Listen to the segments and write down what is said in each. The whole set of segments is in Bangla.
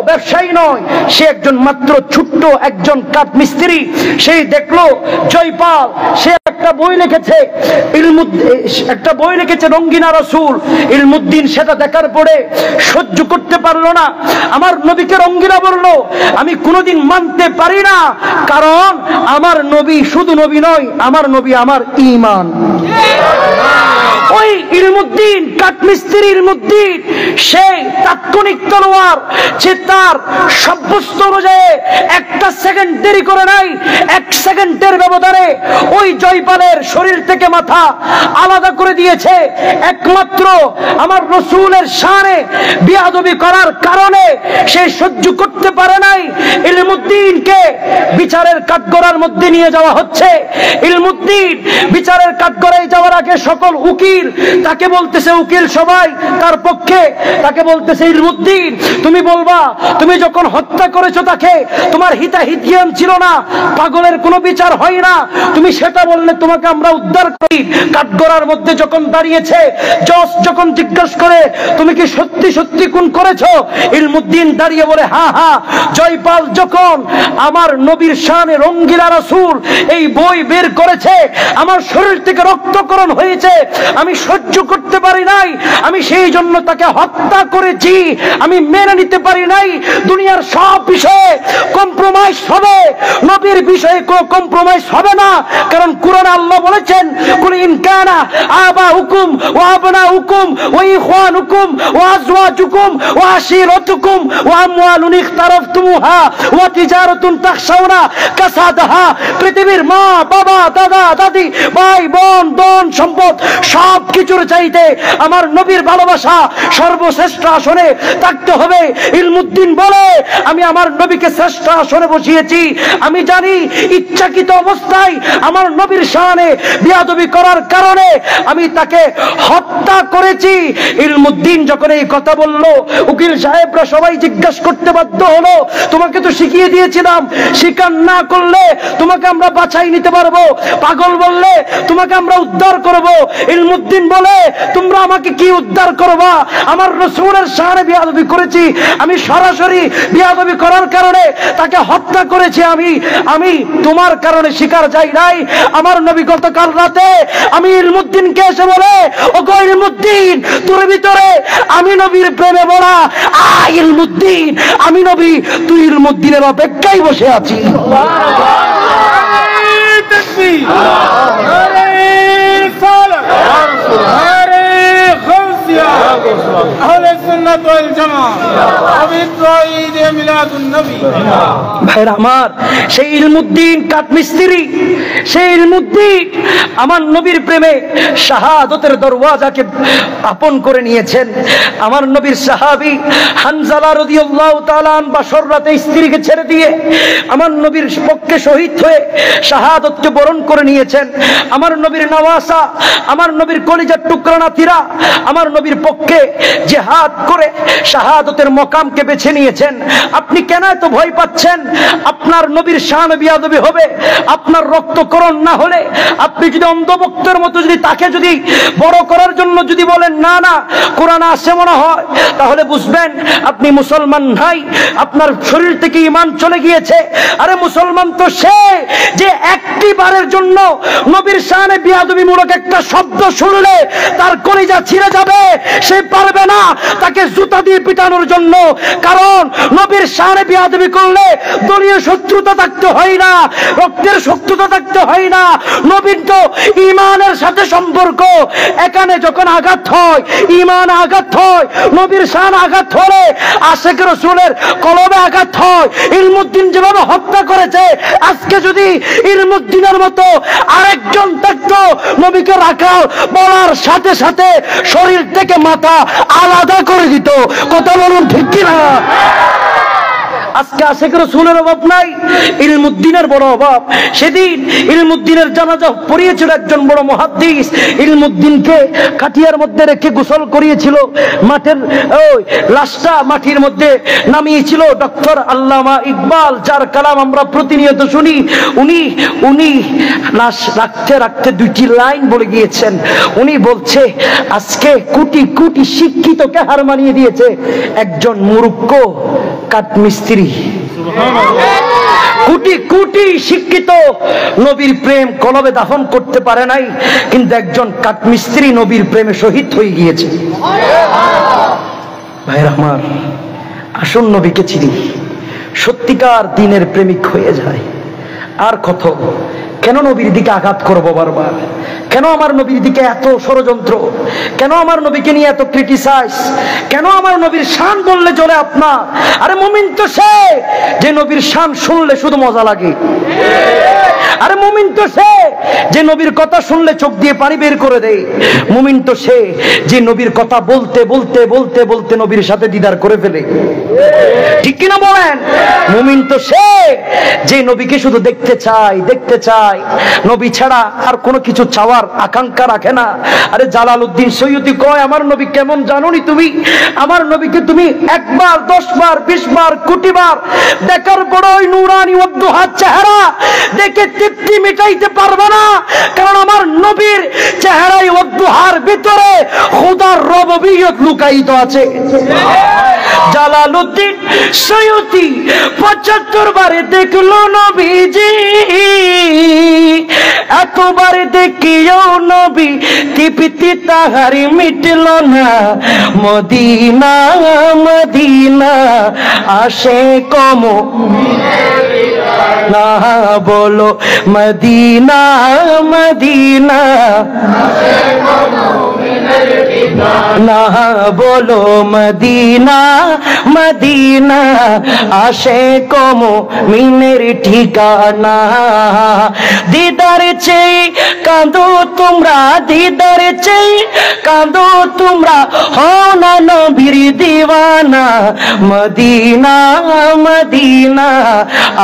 ব্যবসায়ী নয়, সে একজন মাত্র ছোট্ট একজন কাঠ মিস্ত্রি। সেই দেখলো জয়পাল সে একটা বই লিখেছে, একটা বই লিখেছে রঙ্গিনা রসুল। ইলমুদ্দিন সেটা দেখার পরে সহ্য করতে পারলো না, আমার নবীকে রঙ্গিনা বললো। আমি কোনোদিন মানতে পারি না, কারণ আমার নবী শুধু নবী নয়, আমার নবী আমার ঈমান। ওই ইলমুদ্দিন কাঠমিস্ত্রি ইলমুদ্দিন সেই তাৎক্ষণিক তলোয়ার যে তার সাব্যস্ত অনুযায়ী একটা সেকেন্ড দেরি করে নাই, 1 সেকেন্ডের ব্যবধানে ওই জয়পালের শরীর থেকে মাথা আলাদা করে দিয়েছে। একমাত্র আমার রসুলের শানে বিয়াদবি করার কারণে সে সহ্য করতে পারে নাই। ইলমুদ্দিনকে বিচারের কাঠগড়ার মধ্যে নিয়ে যাওয়া হচ্ছে। ইলমুদ্দিন বিচারের কাঠগড়ায় যাওয়ার আগে সকল উকিল তাকে বলতেছে, উকিল সবাই তার পক্ষে, তাকে বলতেছে ইলমুদ্দিন তুমি বলবা তুমি যখন হত্যা করেছো তাকে, তোমার হিতাহিত জ্ঞান ছিল না, পাগলের কোনো বিচার হয় না, তুমি সেটা বললে তোমাকে আমরা উদ্ধার করি। কাঠগড়ার মধ্যে যখন দাঁড়িয়েছে, জজ যখন জিজ্ঞাসা করে তুমি কি সত্যি সত্যি খুন করেছো, ইলমুদ্দিন দাঁড়িয়ে বলে হ্যাঁ হ্যাঁ, জয়পাল যখন আমার নবীর শানে রঙ্গিলা রাসূল এই বই বের করেছে, আমার শরীর থেকে রক্তকরণ হয়েছে, আমি সহ্য করতে পারি নাই, আমি সেই জন্য তাকে হত্যা করেছি, আমি মেনে নিতে পারি নাই। দুনিয়ার সব বিষয়ে কম্প্রোমাইজ হবে, নবীর বিষয়ে কোনো কম্প্রোমাইজ হবে না, কারণ কুরআনে আল্লাহ বলেছেন কুল ইন কানা আবাউকুম ওয়া আবনাউকুম ওয়া ইখওয়ানুকুম ওয়া আজওয়াজুকুম ওয়া আশিরাতুকুম ওয়া আমওয়ালুন ইখতারাফতুমুহা ওয়া তিজারাতুন তাখশাউনা কাসাদাহা। পৃথিবীর মা বাবা দাদা দাদি ভাই বোন ধন সম্পদ সব কিছুর চাইতে আমার নবীর ভালোবাসা সর্বশ্রেষ্ঠ আসনে থাকতে হবে। ইলমুদ্দিন বলে আমি আমার নবীকে শ্রেষ্ঠ আসনে বসিয়েছি, আমি জানি ইচ্ছাকৃত অবস্থায় আমার নবীর শানে বিয়াদবি করার কারণে আমি তাকে হত্যা করেছি। ইলমুদ্দিন যখন এই কথা বলল, উকিল সাহেবরা সবাই জিজ্ঞাসা করতে বাধ্য হলো তোমাকে তো শিখিয়ে দিয়েছিলাম, স্বীকার না করলে তোমাকে আমরা বাঁচাই নিতে পারবো, পাগল বললে তোমাকে আমরা উদ্ধার করব। ইলমুদ্দিন বলে তোমরা আমাকে কি উদ্ধার করবা, আমার রাসূলের শানে বিয়াদবি করেছি, আমি সরাসরি বিয়াদবি করার কারণে তাকে হত্যা করেছি, আমি তোমার কারণে শিকার যাই নাই। আমার নবী গতকাল রাতে আমি ইলমুদ্দিনকে এসে বলে ও গো ইলমুদ্দিন, তোর ভিতরে আমি নবীর প্রেমে বলা, ইলমুদ্দিন আমি নবী, তুই ইলমুদ্দিনের অপেক্ষায় বসে আছি। ভাইরা আমার, সেই ইলমুদ্দিন কাঠমিস্ত্রি, সেই ইলমুদ্দিন আমার নবীর প্রেমে শাহাদতের দরওয়াজাকে আপন করে নিয়েছেন। আমার নবীর সাহাবী হানজালা রাদিয়াল্লাহু তাআলা বাসর রাতে স্ত্রীকে ছেড়ে দিয়ে আমার নবীর পক্ষে শহীদ হয়ে শাহাদতকে বরণ করে নিয়েছেন। আমার নবীর নওয়াসা, আমার নবীর কলিজার টুকরা নাতিরা আমার নবীর পক্ষে জিহাদ করে শাহাদতের মকামকে বেছে নিয়েছেন। আপনি কেন এত ভয় পাচ্ছেন? আপনার নবীর শানে বিয়াদবি হবে, আপনার রক্তকরণ না হলে, আপনি যদি অন্ধভক্তের মতো যদি তাকে যদি বড় করার জন্য যদি বলেন না না কোরআন আছে মনে হয়, তাহলে বুঝবেন আপনি মুসলমান নাই, আপনার শরীর থেকে ঈমান চলে গিয়েছে। আরে মুসলমান তো সে যে একটি বারের জন্য নবীর শানে বিয়াদবিমূলক একটা শব্দ শুনলে তার কলিজা ছিঁড়ে যাবে, সে পারবে না তাকে জুতা দিয়ে পিটানোর জন্য, কারণ নবীর শানে বিয়াদবি করলে দলীয় শত্রুতা থাকতে হয় না, রক্তের শত্রুতা থাকতে হয় না, নবীর তো ঈমানের সাথে সম্পর্ক। এখানে যখন আঘাত হয়, ঈমান আঘাত হয়, নবীর শান আঘাত হলে আশিক রাসূলের কলবে আঘাত হয়। ইলমুদ্দিন যেভাবে হত্যা করেছে, আজকে যদি ইলমুদ্দিনের মতো আরেকজন থাকতো, নবীকে রাখাল বলার সাথে সাথে শরীর থেকে মাথা আলাদা করে দিত। কথা বলুন ঠিক কিনা? আজকে আশিক রাসূলের অভাব নাই, ইলমুদ্দিনের বড় অভাব। সেদিন ইলমুদ্দিনের জানাজা পড়িয়েছিল একজন বড় মুহাদ্দিস। ইলমুদ্দিনকে কাঠিয়ার মধ্যে রেখে গোসল করিয়েছিল, মাঠের ওই লাশটা মাটির মধ্যে নামিয়েছিল ডক্টর আল্লামা ইকবাল, যার কালাম আমরা প্রতিনিয়ত শুনি। উনি লাশ রাখতে রাখতে দুইটি লাইন বলে গিয়েছেন। উনি বলছে, আজকে কোটি কোটি শিক্ষিতকে হার মানিয়ে দিয়েছে একজন মূর্খ কাঠমিস্ত্রি। কোটি কোটি শিক্ষিত নবীর প্রেম কলবে দাফন করতে পারে নাই, কিন্তু একজন কাঠমিস্ত্রি নবীর প্রেমে শহীদ হয়ে গিয়েছে। ভাইরা আমার, আসুন নবীকে চিনি, সত্যিকার দিনের প্রেমিক হয়ে যায়। আর কত, কেন নবীর দিকে আঘাত করবো বারবার? কেন আমার নবীর দিকে এত ষড়যন্ত্র? কেন আমার নবীকে নিয়ে এত ক্রিটিসাইজ? কেন আমার নবীর শান বললে চলে আপনার? আরে মুমিন তো সে যে নবীর শান শুনলে শুধু মজা লাগে। আরে মুমিন তো সে যে নবীর কথা শুনলে চোখ দিয়ে পানি বের করে দেয়। মুমিন তো সে যে নবীর কথা বলতে বলতে বলতে বলতে নবীর সাথে দিদার করে ফেলে। ঠিক কিনা বলেন? মুমিন তো সে যে নবীকে শুধু দেখতে চায়, দেখতে চায়, নবী ছাড়া আর কোনো কিছু চাওয়ার আকাঙ্ক্ষা রাখে না। আরে জালালউদ্দিন সৈয়দী কয়, আমার নবী কেমন জানোনি তুমি? আমার নবীকে তুমি একবার, 10 বার, 20 বার, কোটি বার দেখার পরই নূরানি ওয়াদ্দুহার চেহারা দেখে তৃপ্তি মিটাইতে পারবে না, কারণ আমার নবীর চেহারায় ওয়াদ্দুহার ভিতরে খোদার রববিয়ত লুকায়িত আছে। জালালউদ্দিন সৈয়দী 75 বারে দেখলো নবীজি, এতবার দেখিও নবী তৃপ্তি তাহারি মিটল না। মদিনা মদিনা আসে কম না, বলো মদিনা মদিনা না, বলো মদিনা মদিনা আসে কম মিনের ঠিকানা। দিদার চেয়ে কাঁদো তোমরা, দিদার চেয়ে কাঁদো তোমরা, হও না নবীর দিওয়ানা। মদিনা মদিনা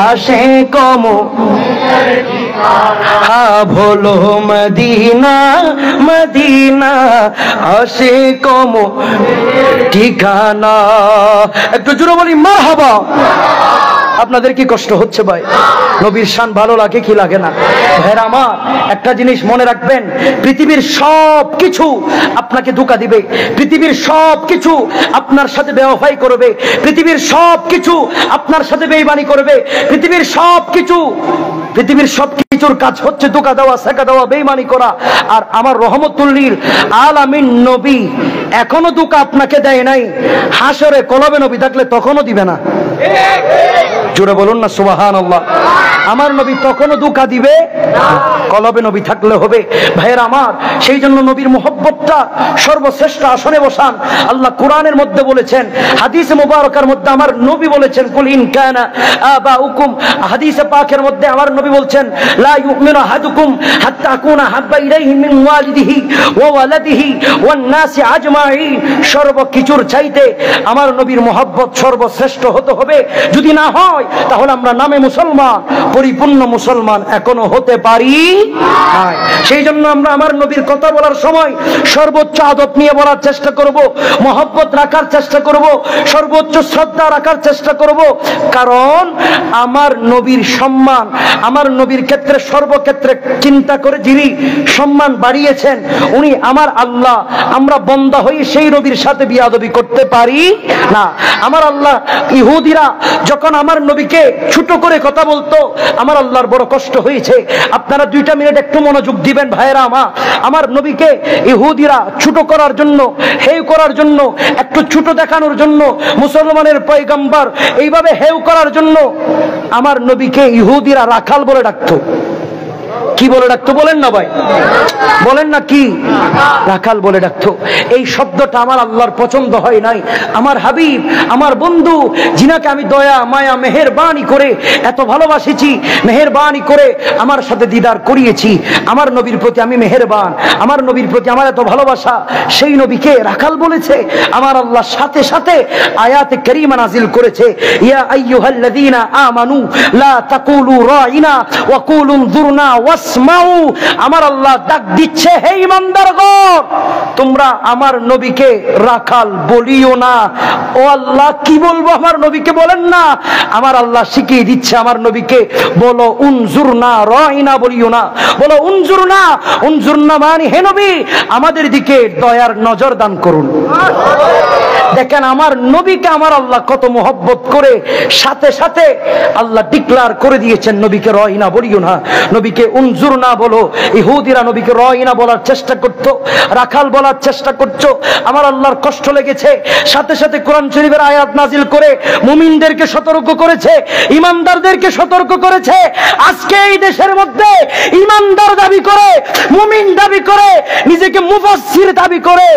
আসে কম, হ্যাঁ বলো মদিনা মদিনা আসে কম ঠিকানা। একটু জোরে বলি মারহাবা। আপনাদের কি কষ্ট হচ্ছে ভাই? নবীর শান ভালো লাগে কি লাগে না? ভাইরা আমার, একটা জিনিস মনে রাখবেন, পৃথিবীর সব কিছু আপনাকে ধোঁকা দিবে, পৃথিবীর সব কিছু আপনার সাথে বেওয়াফাই করবে, পৃথিবীর সব কিছু আপনার সাথে বেঈমানি করবে, পৃথিবীর সব কিছুর কাজ হচ্ছে ধোঁকা দেওয়া, সেকা দেওয়া, বেঈমানি করা। আর আমার রহমতুল্লিল আলামিন নবী এখনো ধোঁকা আপনাকে দেয় নাই। হাসরে কলবে নবী থাকলে তখনও দিবে না। জোরে বলুন না সুবহানাল্লাহ। আমার নবী তখনও ধোঁকা দিবে না, কলবে নবী থাকলে হবে। ভাইয়েরা আমার, সেই জন্য নবীর মুহাব্বতটা সর্বশ্রেষ্ঠ আসনে বসান। আল্লাহ কোরআনের মধ্যে বলেছেন, হাদিসে মুবারকার মধ্যে আমার নবী বলেছেন, কুল ইন কানা আবাউকুম, হাদিসে পাকের মধ্যে আমার নবী বলছেন, লা ইউমিনু আহাদুকুম হাত্তা আকুনা হাব্বা ইলাইহি মিন ওয়ালিদিহি ওয়া ওয়ালাদিহি ওয়ান নাসি আজমাইন। সর্বকিছুর চাইতে আমার নবীর মুহাব্বত সর্বশ্রেষ্ঠ হতে হবে। যদি না হয় তাহলে আমরা নামে মুসলমান, পরিপূর্ণ মুসলমান এখনো হতে পারি না। সেই জন্য আমরা আমার নবীর কথা বলার সময় সর্বোচ্চ আদব নিয়ে বলার চেষ্টা করব, মহব্বত রাখার চেষ্টা করব, সর্বোচ্চ শ্রদ্ধা রাখার চেষ্টা করব। কারণ আমার নবীর সম্মান, আমার নবীর ক্ষেত্রে সর্বক্ষেত্রে চিন্তা করে যিনি সম্মান বাড়িয়েছেন উনি আমার আল্লাহ। আমরা বন্দা হয়ে সেই নবীর সাথে বিয়াদবি করতে পারি না। আমার আল্লাহ, ইহুদিরা যখন আমার নবীকে ছোট করে কথা বলতো, আমার আল্লাহর বড় কষ্ট হয়েছে। আপনারা 2 মিনিট একটু মনোযোগ দিবেন ভাইরা আমার নবীকে ইহুদিরা ছোট করার জন্য, হেয় করার জন্য, একটু ছোট দেখানোর জন্য, মুসলমানের পয়গম্বর এইভাবে হেয় করার জন্য আমার নবীকে ইহুদিরা রাখাল বলে ডাকতো। কি বলে ডাকতো বলেন না ভাই, বলেন না কি? রাখাল বলে ডাকতো। এই শব্দটা আমার আল্লাহর পছন্দ হয় নাই। আমার হাবিব, আমার বন্ধু, যিনাকে আমি দয়া মায়া মেহেরবানি করে এত ভালোবাসেছি, মেহেরবানি করে আমার সাথে দিদার করিয়েছি, আমার নবীর প্রতি আমি মেহেরবান, আমার নবীর প্রতি আমার এত ভালোবাসা, সেই নবীকে রাখাল বলেছে। আমার আল্লাহ সাথে সাথে আয়াতে কারীমা নাজিল করেছে, ইয়া আইয়ুহাল্লাযীনা আমানু লা তাকুলু রাইনা ওয়া কুলু যুরনা ওয়াসমাউ। আমার আল্লাহ ডাক দিচ্ছে, হে ঈমানদারগণ, তোমরা আমার নবীকে রাখাল বলিও না। ও আল্লাহ, কি বলবো আমার নবীকে? বলেন না। আমার আল্লাহ শিখিয়ে দিচ্ছে, আমার নবীকে বলো উনজুরনা, রাইনা বলিও না, বলো উনজুরনা। উনজুরনা মানে হে নবী, আমাদের দিকে দয়ার নজর দান করুন। দেখেন আমার নবীকে আমার আল্লাহ কত মোহব্বত করে সাথে সাথে আল্লাহ ডিক্লার করে দিয়েছেন, নবীকে রাইনা বলিও না, নবীকে উনজুরনা বলো। ইহুদিরা নবীকে রাইনা বলার চেষ্টা করত, রাখাল বলার চেষ্টা করত। আমার আল্লাহর কষ্ট লেগেছে, সাথে সাথে কোরআন শরীফের আয়াত নাজিল করে মুমিনদেরকে সতর্ক করেছে, ইমানদারদেরকে সতর্ক করেছে। আজকে এই দেশের মধ্যে ইমানদার দাবি করে, মুমিন দাবি করে, নিজেকে মুফাসসির দাবি করে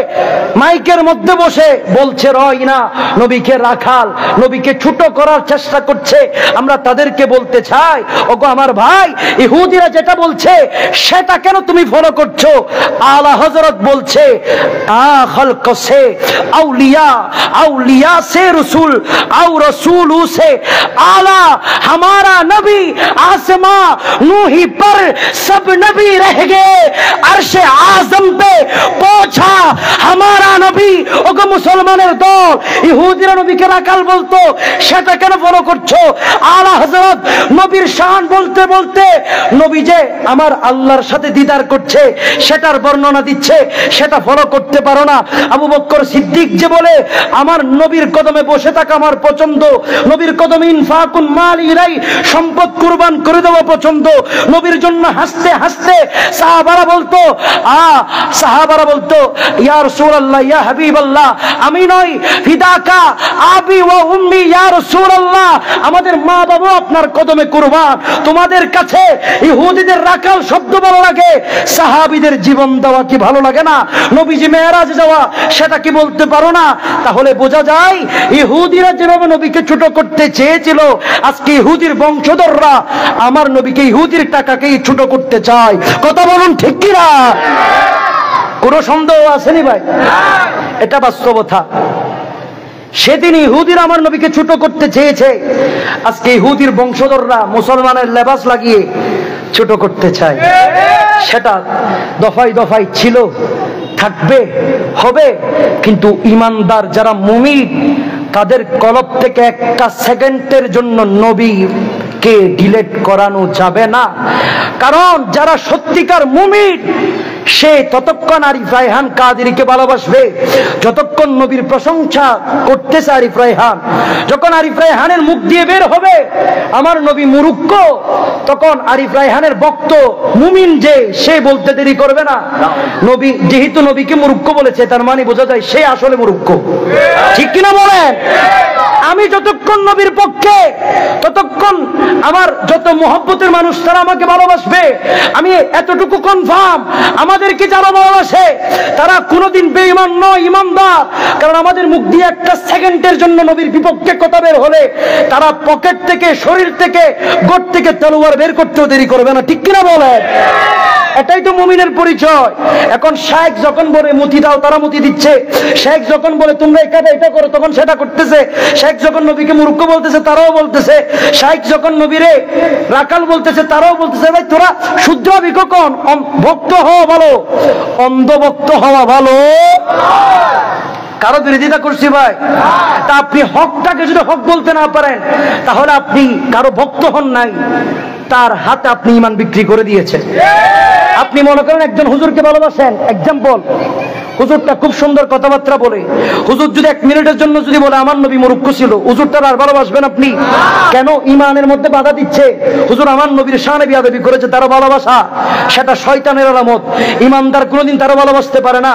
মাইকের মধ্যে বসে বলছে রাইনা, নবীকে রাখাল, নবীকে ছোট করার চেষ্টা করছে। আমরা তাদেরকে বলতে চাই, ওগো আমার ভাই, ইহুদিরা যেটা বলছে সেটা কেন তুমি ফলো করছো? আলা হযরত বলছে, আ খলক সে আউলিয়া, আউলিয়া সে রসুল, আও রসুল সে आला हमारा नबी आसमां नूही पर सब नबी रह गए अर्श आजम पे पहुंचा हमारा नबी। ओगो मुसलमाনের দল, ইহুদিরা নবীকে রাখাল বলতো, সেটা কেন ফলো করছো? আলা হযরত নবীর শান বলতে বলতে নবী যে আমার আল্লাহর সাথে দিদার করছে সেটার বর্ণনা দিচ্ছে, সেটা ফলো করতে পারো না। আবু বকর সিদ্দিক যে বলে আমার নবীর কদমে বসে থাকা আমার পছন্দ, নবীর কদমে ইনফাকুন মাল ইলাই, সম্পদ কুরবান করে দেওয়া পছন্দ। নবীর জন্য হাসতে হাসতে সাহাবারা বলতো, সাহাবারা বলতো, ইয়া রাসূলুল্লাহ, ইয়া হাবিবাল্লাহ, আমি নই ফিদাকা আবি ওয়া উম্মি, ইয়া রাসূলুল্লাহ, আমাদের মা বাবা আপনার কদমে কুরবান। তোমাদের কাছে ইহুদিদের রাখাল শব্দ ভালো লাগে, সাহাবীদের জীবন দেওয়া কি ভালো লাগে না? নবীজি মেরাজে যাওয়া সেটা কি বলতে পারো না? তাহলে বোঝা যায় ইহুদিরা যেভাবে নবীকে ছোট করতে চেয়েছিল, আজকে ইহুদির বংশধররা আমার নবীকে ইহুদির টাকাকেই ছোট করতে চায়। কথা বলুন ঠিক কি না? কোনো সন্দেহ আসেনি ভাই? এটা বাস্তবতা। সেদিন ইহুদিরা আমার নবীকে ছোট করতে চেয়েছে, আজকে ইহুদির বংশধররা মুসলমানের লেবাস লাগিয়ে ছোট করতে চায়। সেটা দফায় দফায় ছিল, থাকবে, হবে। কিন্তু ইমানদার যারা মুমিন, তাদের কলব থেকে একটা সেকেন্ডের জন্য নবীকে ডিলিট করানো যাবে না। কারণ যারা সত্যিকার মুমিন, সে ততক্ষণ আরিফ রায়হান কাদেরীকে ভালোবাসবে যতক্ষণ নবীর প্রশংসা করতেছে আরিফ রায়হান। যখন আরিফ রায়হানের মুখ দিয়ে বের হবে আমার নবী মুরুক্ক, তখন আরিফ রায়হানের ভক্ত মুমিন যে, সে বলতে দেরি করবে না। নবী যেহেতু নবীকে মুরুক্ক বলেছে, তার মানে বোঝা যায় সে আসলে মুরুক্ক। ঠিক কিনা বলেন? আমি যতক্ষণ নবীর পক্ষে, ততক্ষণ আমার যত মহব্বতের মানুষ তারা আমাকে ভালোবাসবে। আমি এতটুকু কনফার্ম, আমাদেরকে যারা ভালোবাসে তারা কোনোদিন বেঈমান নয়, ইমানদার। কারণ আমাদের মুখ দিয়ে একটা সেকেন্ডের জন্য নবীর বিপক্ষে কথা বের হলে তারা পকেট থেকে, শরীর থেকে, গোট থেকে তলোয়ার বের করতেও দেরি করবে না। ঠিক কিনা বলেন? এটাই তো মুমিনের পরিচয়। এখন শেখ যখন বলে মুতি দাও, তারা মুতি দিচ্ছে। শেখ যখন বলে তোমরা এখানে এটা করো, তখন সেটা করতেছে। শেখ যখন নবীকে মূর্খ বলতেছে, তারাও বলতেছে। শেখ যখন নবীরে রাখাল বলতেছে, তারাও বলতেছে। ভাই তোরা শুদ্ধ হবি কখন? ভক্ত হওয়া ভালো, অন্ধ ভক্ত হওয়া ভালো। কারো বিরোধিতা করছি ভাই? তা আপনি হকটাকে যদি হক বলতে না পারেন, তাহলে আপনি কারো ভক্ত হন নাই, তার হাতে আপনি ঈমান বিক্রি করে দিয়েছেন। আপনি মনে করেন একজন হুজুরকে ভালোবাসেন, এক্সাম্পল, হুজুরটা খুব সুন্দর কথাবার্তা বলে, হুজুর যদি 1 মিনিটের জন্য যদি বলে আমার নবী মুরুক্ষ ছিল, হুজুরটার আর ভালোবাসবেন আপনি? কেন? ঈমানের মধ্যে বাধা দিচ্ছে। হুজুর আমার নবীর শানে বিয়াদবি করেছে, তারা ভালোবাসা সেটা শয়তানের আলামত। ঈমানদার কোনোদিন তারা ভালোবাসতে পারে না।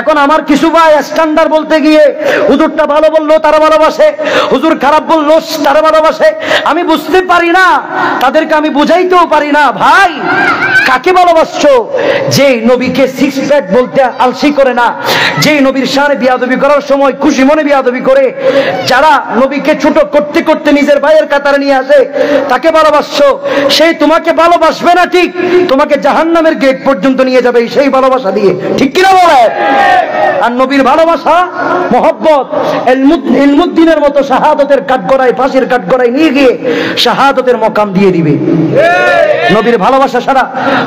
এখন আমার কিছু ভাই স্ট্যান্ডার্ড বলতে গিয়ে হুজুরটা ভালো বললো তারা ভালোবাসে, হুজুর খারাপ বললো তারা ভালোবাসে। আমি বুঝতে পারি না, তাদেরকে আমি বুঝাইতেও পারি না। ভাই কাকে ভালোবাসছো? যেই নবীকে সিক্স প্যাক বলতে আলসি করে না, যেই নবীর শানে বিয়াদবি করার সময় খুশি মনে বিয়াদবি করে, যারা নবীকে ছোট করতে করতে নিজের ভাইয়ের কাতারে নিয়ে আসে, তাকে ভালোবাসছো। সেই তোমাকে ভালোবাসবে না ঠিক, তোমাকে জাহান্নামের গেট পর্যন্ত নিয়ে যাবে সেই ভালোবাসা দিয়ে, ঠিক কিনা বলে? আর নবীর ভালোবাসা মহব্বত ইলমুদ্দিনের মতো শাহাদতের কাঠগড়ায়, ফাঁসির কাঠগড়ায় নিয়ে গিয়ে শাহাদতের মকাম দিয়ে দিবে। নবীর ভালোবাসা সারা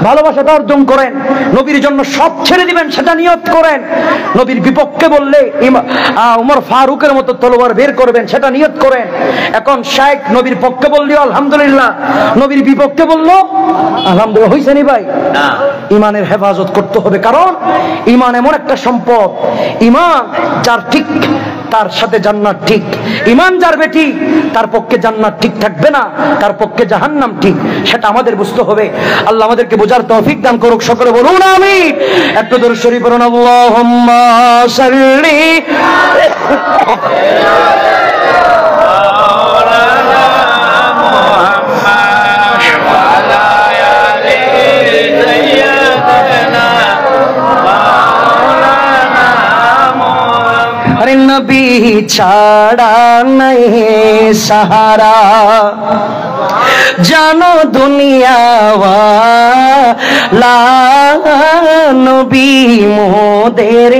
ভালোবাসাটা অর্জন করেন, নবীর জন্য সব ছেড়ে দিবেন সেটা নিয়ত করেন। নবীর বিপক্ষে বললে উমর ফারুকের মতো তলোয়ার বের করবেন সেটা নিয়ত করেন। এখন শাইখ নবীর পক্ষে বললেও আলহামদুলিল্লাহ, নবীর বিপক্ষে বললো আলহামদুলিল্লাহ। হইছে নি ভাই? ইমানের হেফাজত করতে হবে, কারণ ইমান এমন একটা সম্পদ, ইমান যার ঠিক তার সাথে জান্নাত ঠিক, ইমান যার বেঠিক তার পক্ষে জান্নাত ঠিক থাকবে না, তার পক্ষে জাহান্নাম ঠিক, সেটা আমাদের বুঝতে হবে। আল্লাহ আমাদেরকে বোঝার তৌফিক দান করুক, সকলে বলুন আমিন। একটু দরুদ শরীফ পড়ুন, আল্লাহুম্মা সাল্লি नबी छाड़ा नहीं सहारा, जानो दुनिया वाला नबी मोদের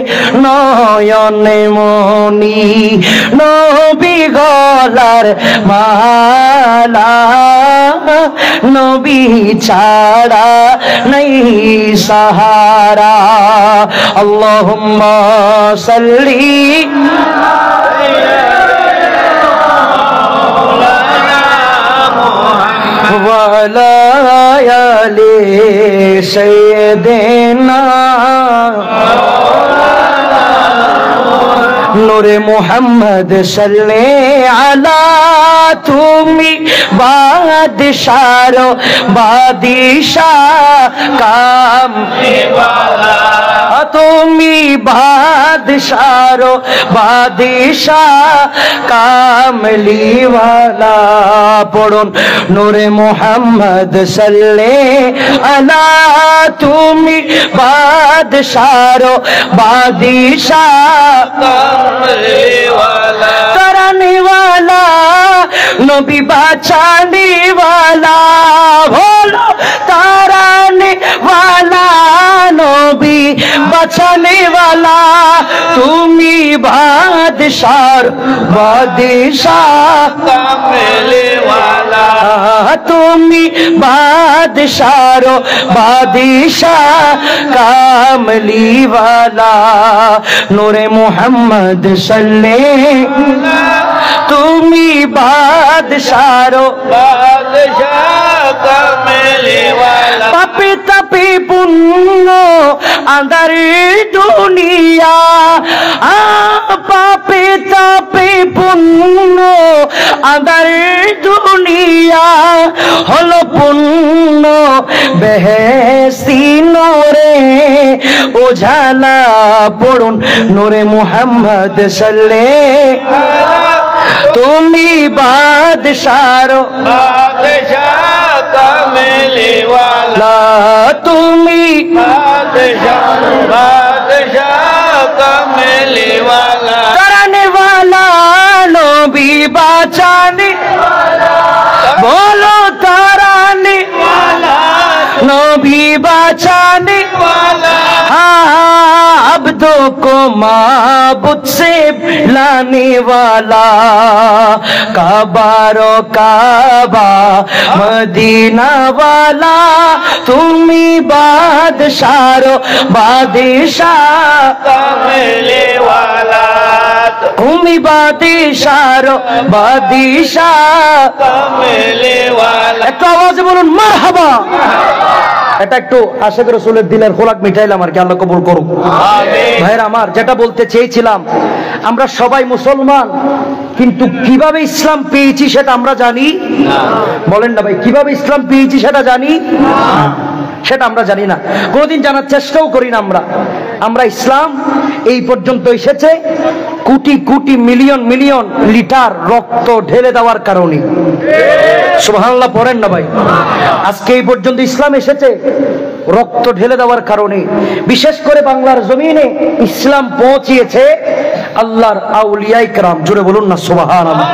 নয়নে মনি, নবী গলার মালা, নবী ছাড়া নাই সাহারা। আল্লাহুম্মা সাল্লি ওয়ালা আলি সাইয়্যিদিনা নূরে মুহাম্মদ সাল্লে আলা, তুমি বাদশার বাদশাহ কামলিওয়ালা, তুমি বাদশার বাদশাহ কামলিওয়ালা। পড়ুন নূরে মুহাম্মদ সাল্লে আলা, তুমি বাদশার বাদশাহ কামলিওয়ালা, कराने वाला नबी बचाने वाला, बोलो ताराने वाला नबी बचाने वाला, তুমি বাদশার বাদশাহ কামলিওয়ালা, তুমি বাদশার বাদশাহ কামলিওয়ালা। নূরে মুহাম্মদ সাল্লে, তুমি বাদশার বাদশাহ কামলিওয়ালা, পাপে তাপে পুণ্য আন্ধার দুনিয়া, পাপে তাপে পুণ্য আন্ধার দুনিয়া, হলো পুণ্য বেহেশতি নূরে উজালা। পড়ুন নূরে মুহাম্মদ সাল্লে, তুমি বাদশার বাদশাহ কামলিওয়ালা, তুমি বাদশার বাদশাহ কামলিওয়ালা, कराने वाला नबी बचाने वाला, बोलो ताराने वाला नबी बचाने वाला, अब्दों को माबुद से लाने वाला, काबारो काबा मदीना वाला, তুমি বাদশারো বাদশাহ কামলিওয়ালা, তুমি বাদশারো বাদশাহ কামলিওয়ালা। একটু আওয়াজে বলুন মারহাবা। এটা একটু আশিক রাসূলের দিলের খোরাক মিটাইলাম আর কি, আল্লাহ কবুল করুক। আমিন। ভাইরা আমার, যেটা বলতে চেয়েছিলাম, আমরা সবাই মুসলমান, কিন্তু কিভাবে ইসলাম পেয়েছি সেটা আমরা জানি না। বলেন না ভাই, কিভাবে ইসলাম পেয়েছি সেটা জানি না, সেটা আমরা জানি না, কোনোদিন জানার চেষ্টাও করি না। আমরা ইসলাম এই পর্যন্ত এসেছে crore crore million million litre রক্ত ঢেলে দেওয়ার কারণে। সুবহানাল্লাহ পড়েন না ভাই। আজকে এই পর্যন্ত ইসলাম এসেছে রক্ত ঢেলে দেওয়ার কারণে। বিশেষ করে বাংলার জমিনে ইসলাম পৌঁছিয়েছে আল্লাহর আউলিয়ায়ে কেরাম, জোরে বলুন না সুবহানাল্লাহ।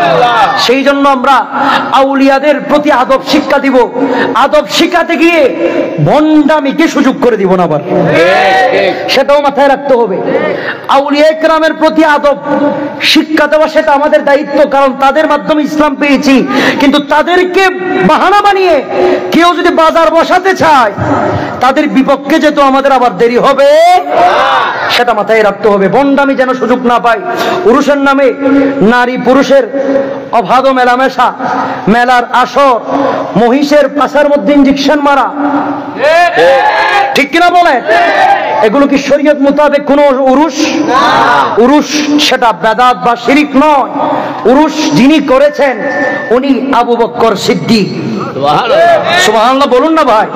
সেই জন্য আমরা আউলিয়াদের প্রতি আদব শিক্ষা দিব। আদব শিখাতে গিয়ে ভণ্ডামিকে সুযোগ করে দিব না, আবার সেটাও মাথায় রাখতে হবে। আউলিয়ায়ে কেরামের প্রতি আদব শিক্ষা দেওয়া সেটা আমাদের দায়িত্ব, কারণ তাদের মাধ্যমে ইসলাম পেয়েছি। কিন্তু তাদেরকে বাহানা বানিয়ে কেউ যদি বাজার বসাতে চায় তাদের বিপক্ষে যেত আমাদের আবার দেরি হবে, সেটা মাথায় রাখতে হবে। ভণ্ডামি যেন সুযোগ না পায়। পুরুষের নামে নারী পুরুষের অবাধ মেলামেশা, মেলার আসর, মহিষের পাশার মধ্যে ইঞ্জেকশন মারা, ঠিক কিনা বলেন? এগুলো কি শরীয়ত মোতাবেক কোন উরুস? উরুস সেটা বেদাত বা শিরিক নয়। উরুস যিনি করেছেন উনি আবু বকর সিদ্দিক। সুবহানাল্লাহ বলুন না ভাই।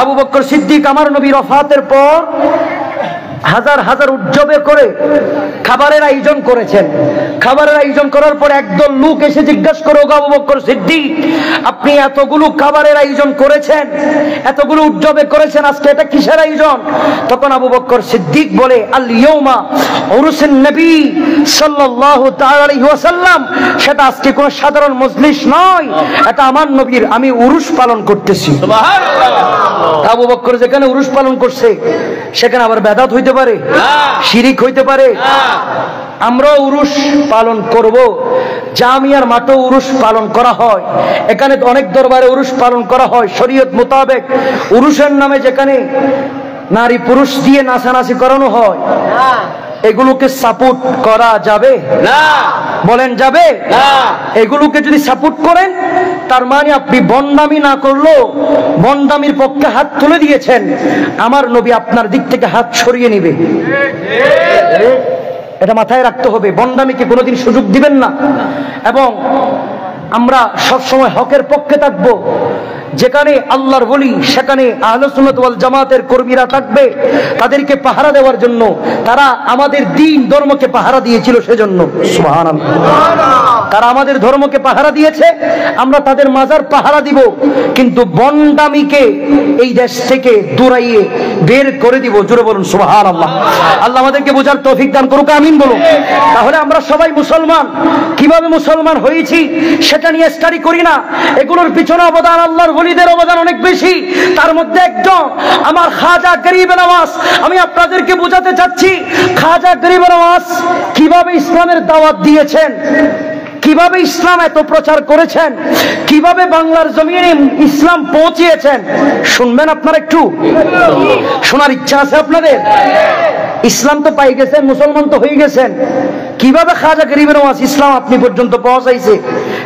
আবু বকর সিদ্দিক আমার নবীর ওফাতের পর হাজার হাজার উৎসবে করে খাবারের আয়োজন করেছেন। খাবারের আয়োজন করার পর একদল লোক এসে জিজ্ঞাসা করে, আবু বকর সিদ্দিক আপনি এতগুলো খাবারের আয়োজন করেছেন, এতগুলো উৎসবে করেছেন, আজকে এটা কিসের আয়োজন? তখন আবু বকর সিদ্দিক বলে, আল ইয়াউমা উরুসুন নবী সাল্লাল্লাহু তাআলা আলাইহি ওয়াসাল্লাম, সেটা আজকে কোনো সাধারণ মজলিস নয়, এটা আমার নবীর আমি উরুস পালন করতেছি। সুবহানাল্লাহ। আবু বকর যেখানে উরুস পালন করছে সেখানে আবার বেদাত হইতে পারে, শিরিক হইতে পারে। আমরাও উরুস পালন করব। জামিয়ার মাঠে উরুস পালন করা হয়, এখানে অনেক দরবারে উরুস পালন করা হয় শরীয়ত মোতাবেক। উরুসের নামে যেখানে নারী পুরুষ দিয়ে নাচানাচি করানো হয়, এগুলোকে সাপোর্ট করা যাবে না? বলেন যাবে না? এগুলোকে যদি সাপোর্ট করেন তার মানে আপনি ভণ্ডামি না করলেও ভণ্ডামির পক্ষে হাত তুলে দিয়েছেন, আমার নবী আপনার দিক থেকে হাত সরিয়ে নেবে। এটা মাথায় রাখতে হবে। ভণ্ডামিকে কোনোদিন সুযোগ দিবেন না। এবং আমরা সবসময় হকের পক্ষে থাকবো। যেখানে আল্লাহর ওলি সেখানে আহলে সুন্নাত ওয়াল জামাতের কর্মীরা থাকবে, তাদেরকে পাহারা দেওয়ার জন্য। তারা আমাদের দ্বীন ধর্মকে পাহারা দিয়েছিল, সেজন্য সুবহানাল্লাহ। তারা আমাদের ধর্মকে পাহারা দিয়েছে, আমরা তাদের মাজার পাহারা দিব। কিন্তু ভণ্ডামিকে এই দেশ থেকে দূরাইয়ে বের করে দিব, জোরে বলুন সুবহানাল্লাহ। আল্লাহ আমাদেরকে বোঝার তৌফিক দান করুক, আমিন বলুন। তাহলে আমরা সবাই মুসলমান। কিভাবে মুসলমান হয়েছি সেটা নিয়ে স্টাডি করি না। এগুলোর পিছনে অবদান আল্লাহর ওলিদের অবদান অনেক বেশি। তার মধ্যে একজন আমার খাজা গরিব নওয়াজ। আমি আপনাদেরকে বোঝাতে চাচ্ছি খাজা গরিব নওয়াজ কিভাবে ইসলামের দাওয়াত দিয়েছেন, কিভাবে ইসলাম এত প্রচার করেছেন, কিভাবে বাংলার জমিনে ইসলাম পৌঁছিয়েছেন। শুনবেন আপনারা? একটু শোনার ইচ্ছা আছে আপনাদের? ইসলাম তো পাই গেছেন, মুসলমান তো হয়ে গেছেন, কিভাবে খাজা গরিব নওয়াজ ইসলাম আপনি পর্যন্ত পৌঁছাইছে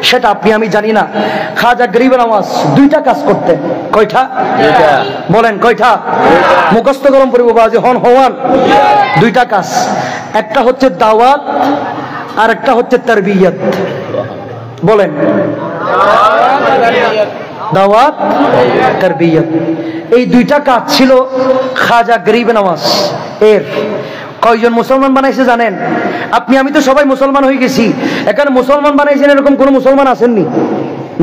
সেটা আপনি আমি জানি না। খাজা গরিব নওয়াজ দুইটা কাজ করতেন। কয়টা বলেন? কয়টা? মুখস্থ গরম পড়ব বাজে হন হওয়ান। দুইটা কাজ, একটা হচ্ছে দাওয়াত আর একটা হচ্ছে তারবিয়ত। বলেন দাওয়াত, তারবিয়ত, এই দুইটা কাজ ছিল খাজা গরিব নওয়াজ এর। কয়জন মুসলমান বানাইছে জানেন? আপনি আমি তো সবাই মুসলমান হয়ে গেছি। এখানে মুসলমান বানাইছেন এরকম কোন মুসলমান আসেননি?